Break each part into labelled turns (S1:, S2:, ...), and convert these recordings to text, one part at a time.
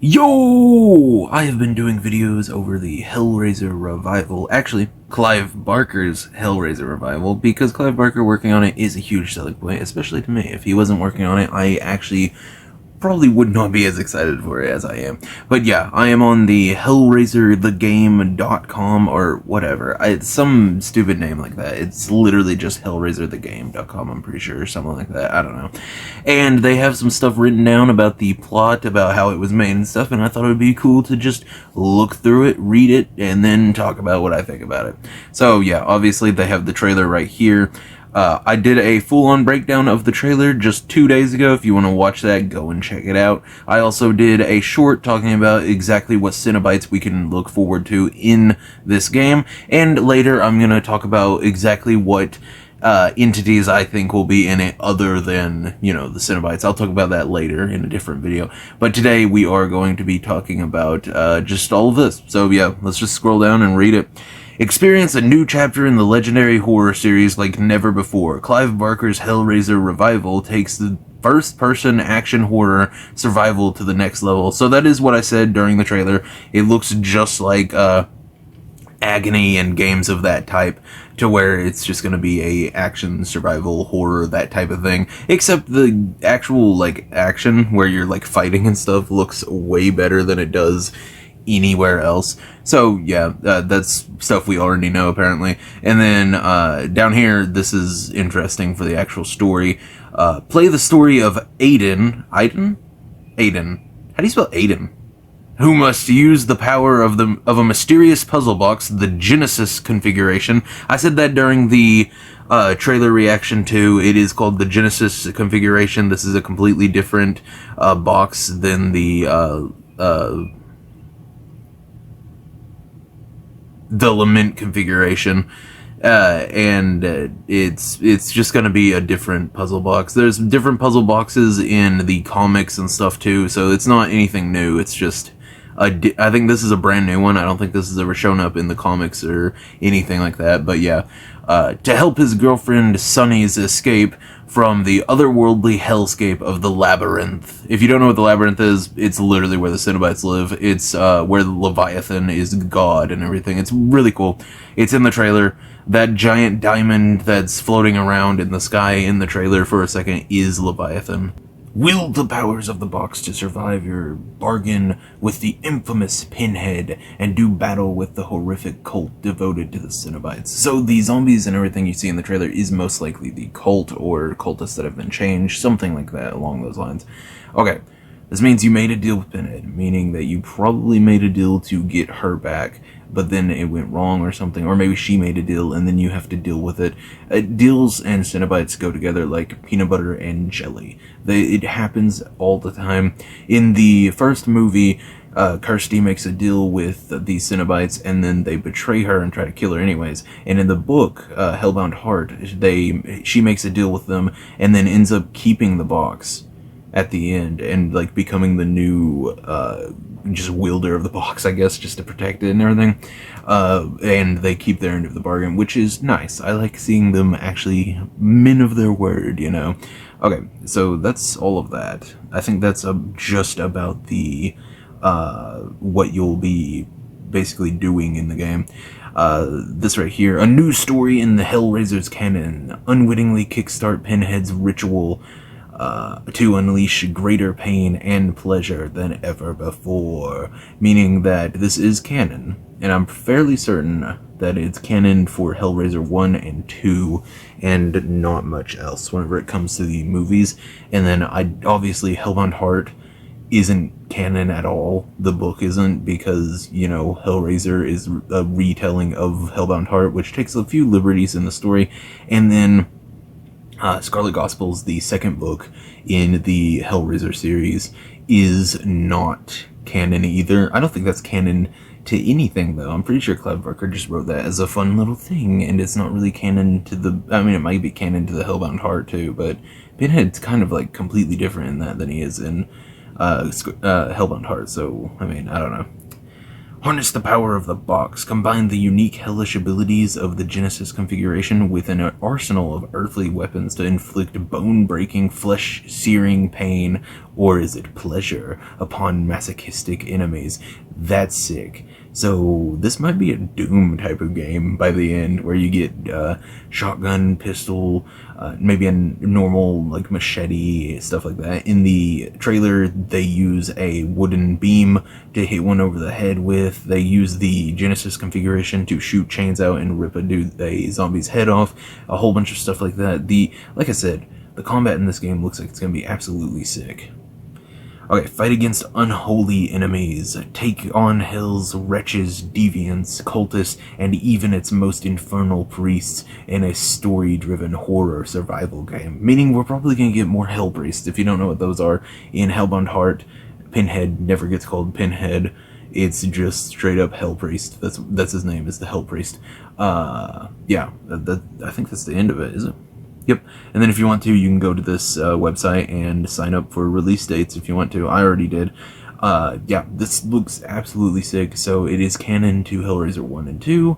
S1: Yo! I have been doing videos over the Hellraiser Revival, actually, Clive Barker's Hellraiser Revival, because Clive Barker working on it is a huge selling point, especially to me. If he wasn't working on it, I actually probably would not be as excited for it as I am. But yeah, I am on the HellraiserTheGame.com or whatever. It's some stupid name like that. It's literally just HellraiserTheGame.com, I'm pretty sure, or something like that. I don't know. And they have some stuff written down about the plot, about how it was made and stuff, and I thought it would be cool to just look through it, read it, and then talk about what I think about it. So yeah, obviously they have the trailer right here. I did a full-on breakdown of the trailer just 2 days ago. If you want to watch that, go and check it out. I also did a short talking about exactly what Cenobites we can look forward to in this game. And later, I'm going to talk about exactly what entities I think will be in it other than, the Cenobites. I'll talk about that later in a different video. But today, we are going to be talking about just all of this. So yeah, let's just scroll down and read it. Experience a new chapter in the legendary horror series like never before. Clive Barker's Hellraiser Revival takes the first-person action horror survival to the next level. So that is what I said during the trailer. It looks just like Agony and games of that type, to where it's just going to be a action survival horror, that type of thing, except the actual action where you're fighting and stuff looks way better than it does anywhere else. So yeah, that's stuff we already know apparently. And then down here, this is interesting for the actual story. Play the story of Aiden. How do you spell Aiden? Who must use the power of a mysterious puzzle box, the Genesis configuration. I said that during the trailer reaction to it. Is called the Genesis configuration. This is a completely different box than the Lament configuration, and it's just going to be a different puzzle box. There's different puzzle boxes in the comics and stuff too, so it's not anything new. It's just I think this is a brand new one. I don't think this has ever shown up in the comics or anything like that. But yeah, to help his girlfriend Sunny's escape from the otherworldly hellscape of the Labyrinth. If you don't know what the Labyrinth is, it's literally where the Cenobites live. It's where the Leviathan is god and everything. It's really cool. It's in the trailer. That giant diamond that's floating around in the sky in the trailer for a second is Leviathan. Wield the powers of the box to survive your bargain with the infamous Pinhead and do battle with the horrific cult devoted to the Cenobites. So the zombies and everything you see in the trailer is most likely the cult or cultists that have been changed, something like that along those lines. Okay, this means you made a deal with Pinhead, meaning that you probably made a deal to get her back, but then it went wrong or something, or maybe she made a deal and then you have to deal with it. Deals and Cenobites go together like peanut butter and jelly. It happens all the time. In the first movie, Kirsty makes a deal with the Cenobites and then they betray her and try to kill her anyways. And in the book, Hellbound Heart, she makes a deal with them and then ends up keeping the box at the end and becoming the new just wielder of the box, I guess, just to protect it and everything. And they keep their end of the bargain, which is nice. I like seeing them actually men of their word, Okay, so that's all of that. I think that's just about the what you'll be basically doing in the game. This right here, a new story in the Hellraiser's canon. Unwittingly kickstart Pinhead's ritual to unleash greater pain and pleasure than ever before. Meaning that this is canon, and I'm fairly certain that it's canon for Hellraiser 1 and 2, and not much else whenever it comes to the movies. And then obviously Hellbound Heart isn't canon at all. The book isn't, because, Hellraiser is a retelling of Hellbound Heart, which takes a few liberties in the story. And then Scarlet Gospels, the second book in the Hellraiser series, is not canon either. I don't think that's canon to anything, though. I'm pretty sure Clive Barker just wrote that as a fun little thing, and it's not really canon to the... I mean, it might be canon to the Hellbound Heart, too, but Pinhead's kind of, completely different in that than he is in Hellbound Heart, so, I mean, I don't know. Harness the power of the box. Combine the unique hellish abilities of the Genesis configuration with an arsenal of earthly weapons to inflict bone-breaking, flesh-searing pain, or is it pleasure, upon masochistic enemies. That's sick. So this might be a Doom type of game by the end, where you get shotgun, pistol, maybe a normal like machete, stuff like that. In the trailer, they use a wooden beam to hit one over the head with. They use the Genesis configuration to shoot chains out and rip a zombie's head off. A whole bunch of stuff like that. Like I said, the combat in this game looks like it's gonna be absolutely sick. Okay, fight against unholy enemies. Take on hell's wretches, deviants, cultists, and even its most infernal priests in a story-driven horror survival game. Meaning we're probably going to get more hell priests. If you don't know what those are, in Hellbound Heart, Pinhead never gets called Pinhead. It's just straight up Hell Priest. That's his name, is the Hell Priest. Yeah, I think that's the end of it, is it? Yep, and then if you want to, you can go to this website and sign up for release dates if you want to. I already did. Yeah, this looks absolutely sick. So it is canon to Hellraiser 1 and 2.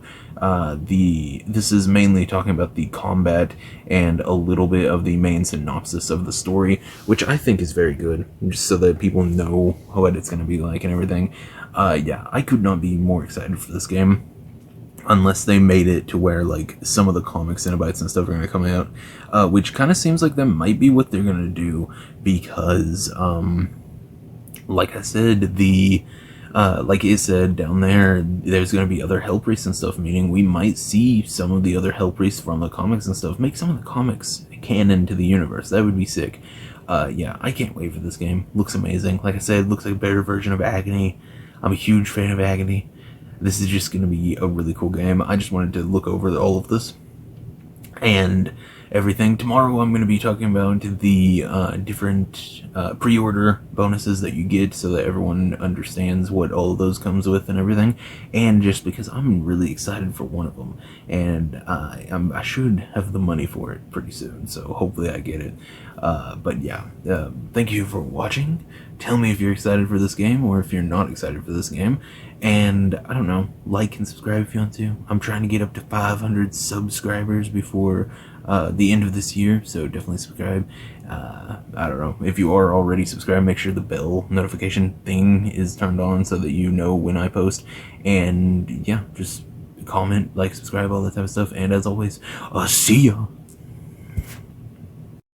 S1: This is mainly talking about the combat and a little bit of the main synopsis of the story, which I think is very good, just so that people know what it's going to be like and everything. Yeah, I could not be more excited for this game. Unless they made it to where, like, some of the comic Cenobites and stuff are going to come out. Which kind of seems like that might be what they're going to do. Because, like I said, like it said down there, there's going to be other Hell Priests and stuff. Meaning we might see some of the other Hell Priests from the comics and stuff. Make some of the comics canon to the universe. That would be sick. Yeah, I can't wait for this game. Looks amazing. Like I said, looks like a better version of Agony. I'm a huge fan of Agony. This is just going to be a really cool game. I just wanted to look over all of this and everything. Tomorrow I'm going to be talking about the different pre-order bonuses that you get so that everyone understands what all of those comes with and everything. And just because I'm really excited for one of them. And I should have the money for it pretty soon. So hopefully I get it. But yeah, thank you for watching. Tell me if you're excited for this game or if you're not excited for this game. And, I don't know, like and subscribe if you want to. I'm trying to get up to 500 subscribers before the end of this year, so definitely subscribe. I don't know, if you are already subscribed, make sure the bell notification thing is turned on so that you know when I post. And, yeah, just comment, like, subscribe, all that type of stuff. And as always, see ya!